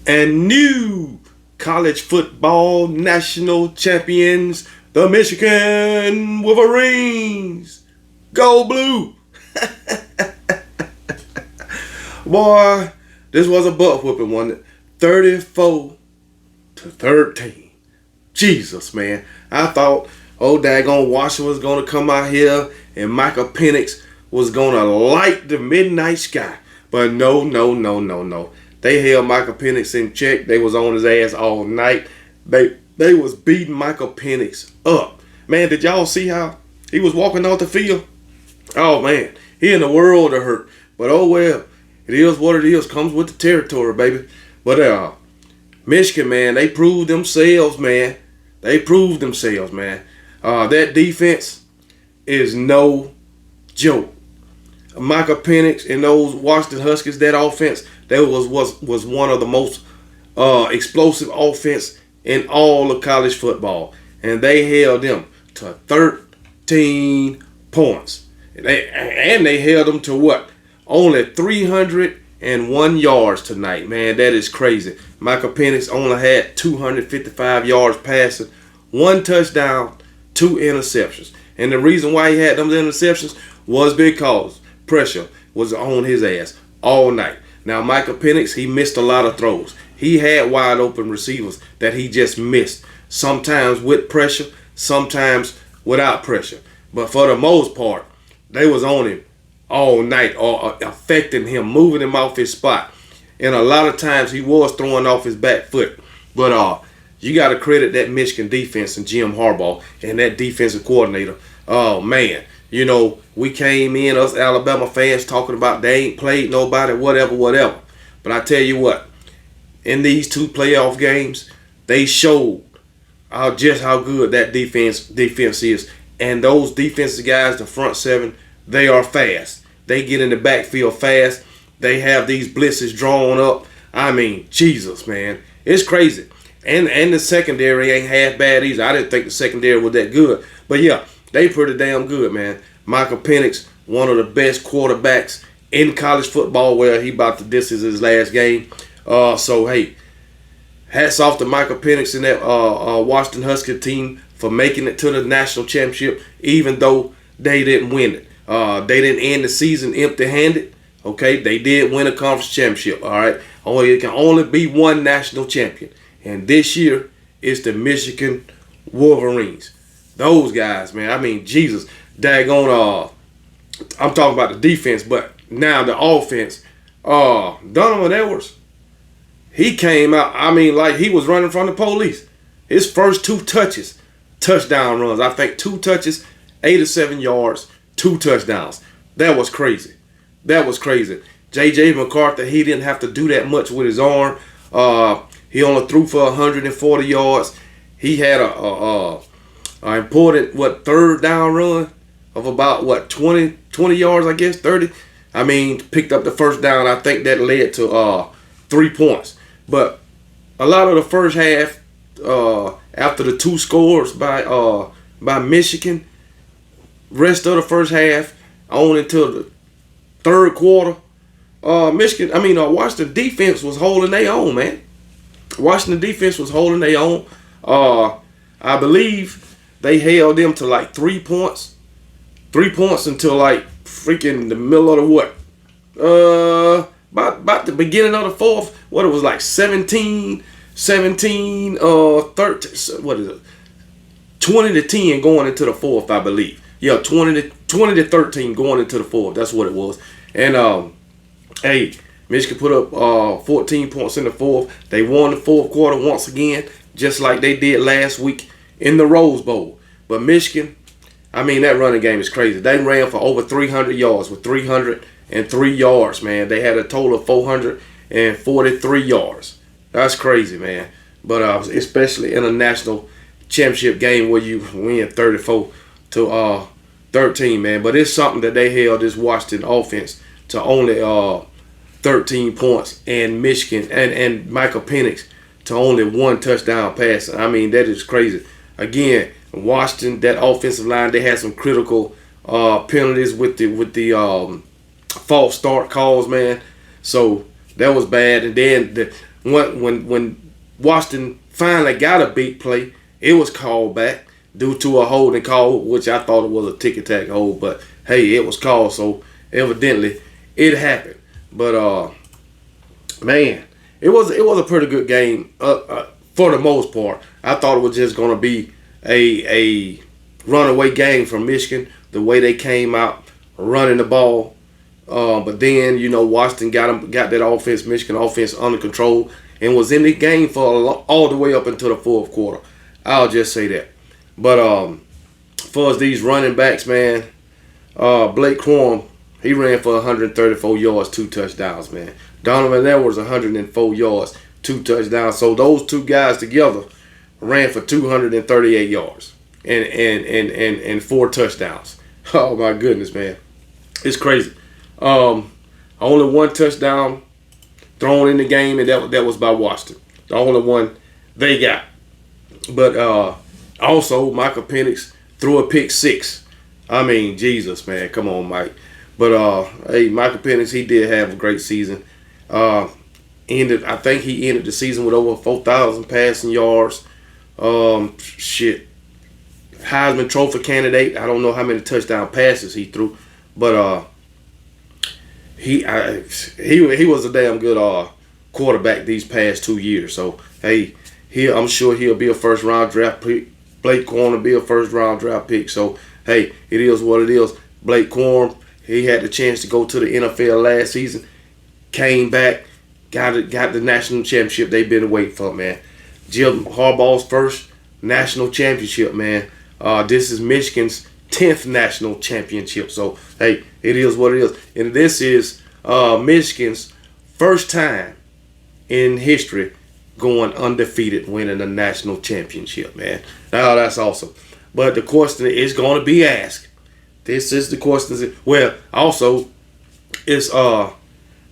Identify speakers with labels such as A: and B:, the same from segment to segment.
A: And new college football national champions, the Michigan Wolverines. Go blue. Boy, this was a butt whooping one. 34-13. Jesus, man. I thought old daggone Washington was going to come out here and Michael Penix was going to light the midnight sky. But no, no, no, no, no. They held Michael Penix in check. They was on his ass all night. They was beating Michael Penix up. Man, did y'all see how he was walking off the field? Oh, man. He in the world of hurt. But oh, well. It is what it is. Comes with the territory, baby. But Michigan, man, they proved themselves, man. They proved themselves, man. That defense is no joke. Michael Penix and those Washington Huskies, that offense, that was one of the most explosive offense in all of college football. And they held them to 13 points. And they held them to what? Only 301 yards tonight, man. That is crazy. Michael Penix only had 255 yards passing, 1 touchdown, 2 interceptions. And the reason why he had them interceptions was because pressure was on his ass all night. Now, Michael Penix, he missed a lot of throws. He had wide open receivers that he just missed. Sometimes with pressure, sometimes without pressure. But for the most part, they was on him all night, or affecting him, moving him off his spot. And a lot of times he was throwing off his back foot. But you got to credit that Michigan defense and Jim Harbaugh and that defensive coordinator. Oh, man. You know, we came in, us Alabama fans, talking about they ain't played nobody, whatever. But I tell you what, in these 2 playoff games, they showed just how good that defense is. And those defensive guys, the front 7, they are fast. They get in the backfield fast. They have these blitzes drawn up. I mean, Jesus, man. It's crazy. And the secondary ain't half bad either. I didn't think the secondary was that good. But yeah, they pretty damn good, man. Michael Penix, one of the best quarterbacks in college football. Well, this is his last game. So, hey, hats off to Michael Penix and that Washington Husky team for making it to the national championship, even though they didn't win it. They didn't end the season empty-handed. Okay, they did win a conference championship. All right, it can only be one national champion, and this year it's the Michigan Wolverines. Those guys, man. I mean, Jesus, daggone. I'm talking about the defense, but now the offense. Donovan Edwards, he came out. I mean, like he was running from the police. His first 2 touches, touchdown runs. I think 2 touches, 87 yards. 2 touchdowns. That was crazy. J.J. McCarthy, he didn't have to do that much with his arm. He only threw for 140 yards. He had a important, 3rd down run of about, 20 yards, I guess, 30. I mean, picked up the first down. I think that led to 3 points. But a lot of the first half, after the 2 scores by Michigan, rest of the first half on until the 3rd quarter, Washington defense was holding their own, man. Washington defense was holding their own. I believe they held them to like 3 points. 3 points until like freaking the middle of the what? About the beginning of the 4th. What it was like 13, what is it? 20-10 going into the 4th, I believe. Yeah, 20-13 going into the 4th. That's what it was. And hey, Michigan put up 14 points in the 4th. They won the 4th quarter once again, just like they did last week in the Rose Bowl. But Michigan, I mean, that running game is crazy. They ran for over 300 yards with 303 yards, man. They had a total of 443 yards. That's crazy, man. But especially in a national championship game where you win 34-13, man. But it's something that they held this Washington offense to only 13 points, and Michigan and Michael Penix to only 1 touchdown pass. I mean, that is crazy. Again, Washington, that offensive line, they had some critical penalties with the false start calls, man. So that was bad. And then When Washington finally got a big play, it was called back due to a holding call, which I thought it was a tick attack hold, but hey, it was called, so evidently it happened. But man, it was a pretty good game for the most part. I thought it was just gonna be a runaway game from Michigan, the way they came out running the ball. But then, Washington got that offense, Michigan offense under control, and was in the game for all the way up until the fourth quarter. I'll just say that. But as far as these running backs, man, Blake Corum, he ran for 134 yards, 2 touchdowns, man. Donovan Edwards, 104 yards, 2 touchdowns. So those two guys together ran for 238 yards and 4 touchdowns. Oh my goodness, man, it's crazy. Only 1 touchdown thrown in the game, and that was by Washington. The only one they got. But also, Michael Penix threw a pick 6. I mean, Jesus, man, come on, Mike. But hey, Michael Penix, he did have a great season. I think he ended the season with over 4,000 passing yards. Heisman Trophy candidate. I don't know how many touchdown passes he threw, but he was a damn good quarterback these past 2 years. So hey, I'm sure he'll be a first round draft pick. Blake Corum will be a first round draft pick. So hey, it is what it is. Blake Corum, he had the chance to go to the NFL last season, came back, got the national championship they've been waiting for, man. Jim Harbaugh's first national championship, man. This is Michigan's 10th national championship. So hey, it is what it is, and this is Michigan's first time in history going undefeated, winning a national championship, man. Now that's awesome. But the question is going to be asked. This is the question. Well, also, it's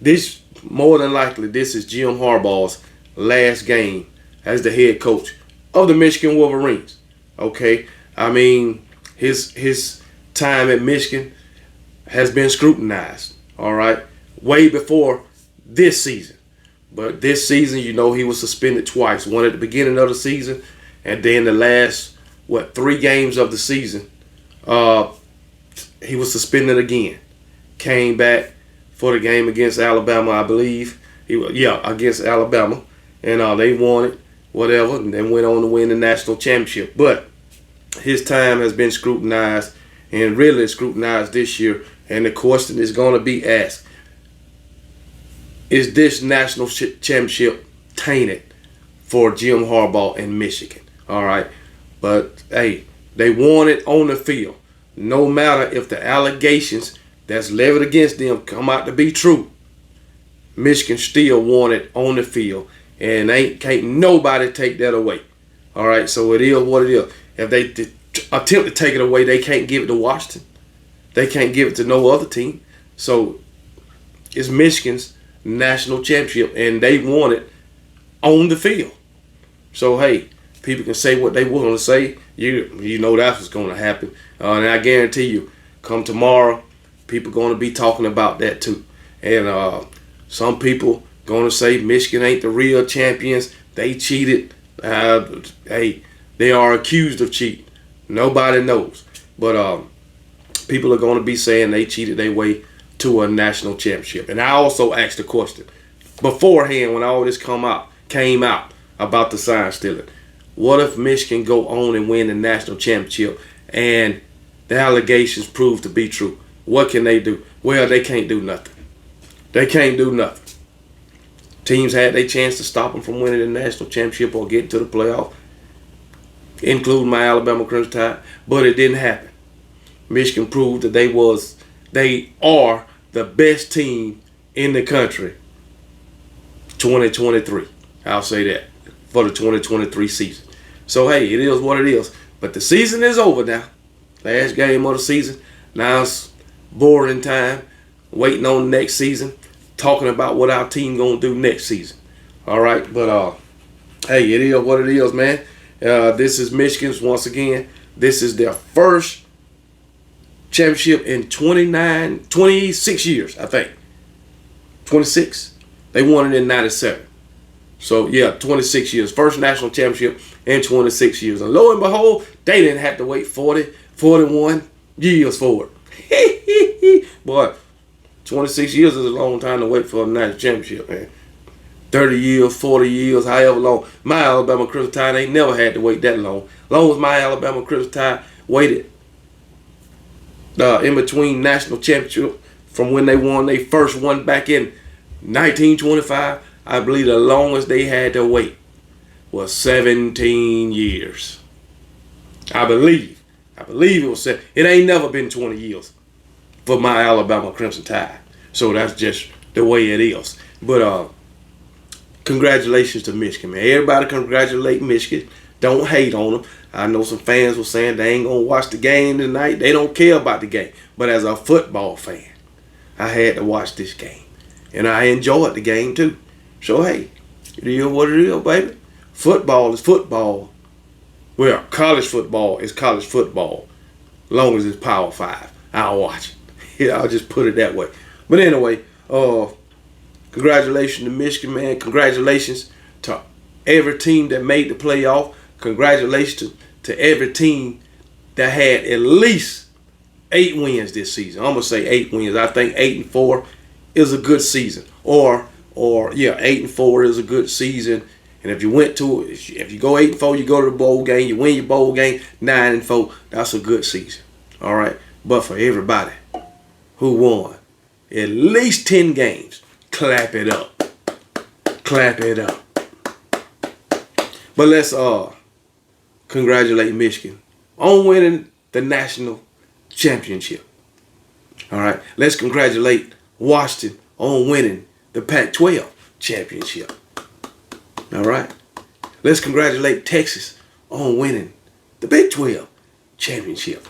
A: this more than likely this is Jim Harbaugh's last game as the head coach of the Michigan Wolverines. Okay, I mean his time at Michigan has been scrutinized. All right, way before this season. But this season, he was suspended twice. One at the beginning of the season, and then the last 3 games of the season, he was suspended again. Came back for the game against Alabama, I believe. Against Alabama, and they won it, whatever, and then went on to win the national championship. But his time has been scrutinized, and really scrutinized this year. And the question is going to be asked: is this national championship tainted for Jim Harbaugh and Michigan? All right, but hey, they won it on the field. No matter if the allegations that's levied against them come out to be true, Michigan still won it on the field, and can't nobody take that away. All right, so it is what it is. If they attempt to take it away, they can't give it to Washington. They can't give it to no other team. So it's Michigan's national championship, and they won it on the field. So hey, people can say what they want to say. You know that's what's going to happen, and I guarantee you, come tomorrow, people going to be talking about that too. And some people going to say Michigan ain't the real champions. They cheated. Hey, they are accused of cheating. Nobody knows, but people are going to be saying they cheated their way to a national championship. And I also asked the question beforehand when all this came out about the sign stealing. What if Michigan go on and win the national championship and the allegations prove to be true? What can they do? Well, they can't do nothing. They can't do nothing. Teams had their chance to stop them from winning the national championship or getting to the playoff, including my Alabama Crimson Tide, but it didn't happen. Michigan proved that they are the best team in the country 2023. I'll say that for the 2023 season. So hey, it is what it is. But the season is over now. Last game of the season. Now it's boring time. Waiting on the next season. Talking about what our team gonna do next season. All right, but hey, it is what it is, man. This is Michigan's once again. This is their first championship in 26 years, I think. 26. They won it in 97. So yeah, 26 years. First national championship in 26 years. And lo and behold, they didn't have to wait 40, 41 years for it. Boy, 26 years is a long time to wait for a national championship, man. 30 years, 40 years, however long. My Alabama Crimson Tide ain't never had to wait that long. Long as my Alabama Crimson Tide waited in between national championship from when they won their first one back in 1925, I believe the longest they had to wait was 17 years. I believe it was it ain't never been 20 years for my Alabama Crimson Tide. So that's just the way it is. But congratulations to Michigan, man. Everybody congratulate Michigan. Don't hate on them. I know some fans were saying they ain't gonna watch the game tonight. They don't care about the game. But as a football fan, I had to watch this game. And I enjoyed the game too. So hey, it is what it is, baby. Football is football. Well, college football is college football. Long as it's Power 5. I'll watch it. Yeah, I'll just put it that way. But anyway, congratulations to Michigan, man. Congratulations to every team that made the playoff. Congratulations to every team that had at least 8 wins this season. I'm gonna say 8 wins. I think 8-4 is a good season. Or yeah, 8-4 is a good season. And if you went to if you go 8-4, you go to the bowl game, you win your bowl game, 9-4, that's a good season. All right. But for everybody who won at least 10 games, clap it up. Clap it up. But let's congratulate Michigan on winning the national championship. All right. Let's congratulate Washington on winning the Pac-12 championship. All right. Let's congratulate Texas on winning the Big 12 championship.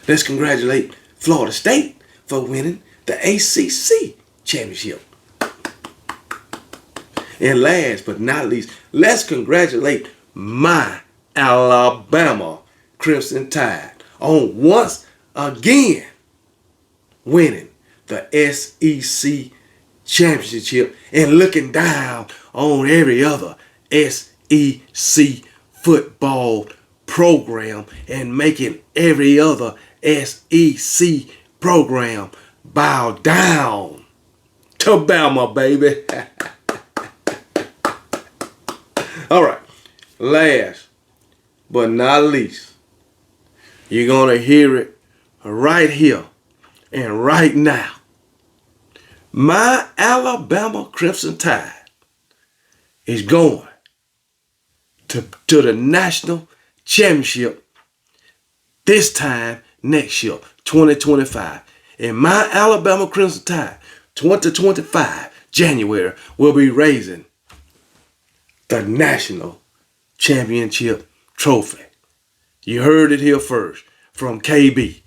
A: Let's congratulate Florida State for winning the ACC championship. And last but not least, let's congratulate my Alabama Crimson Tide on once again winning the SEC championship and looking down on every other SEC football program and making every other SEC program bow down to Bama, baby. All right, last but not least, you're going to hear it right here and right now. My Alabama Crimson Tide is going to the national championship this time next year, 2025. And my Alabama Crimson Tide, 2025, January, will be raising the national championship trophy. You heard it here first from KB.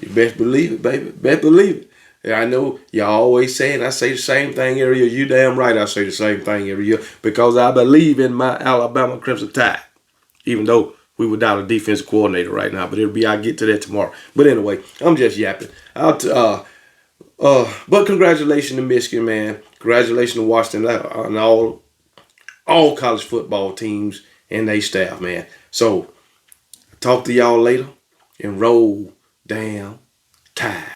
A: You best believe it, baby. Best believe it. Yeah, I know y'all always saying I say the same thing every year. You damn right I say the same thing every year because I believe in my Alabama Crimson Tide. Even though we without a defensive coordinator right now, but I'll get to that tomorrow. But anyway, I'm just yapping. But congratulations to Michigan, man. Congratulations to Washington and all college football teams and their staff, man. So talk to y'all later and roll damn Tide.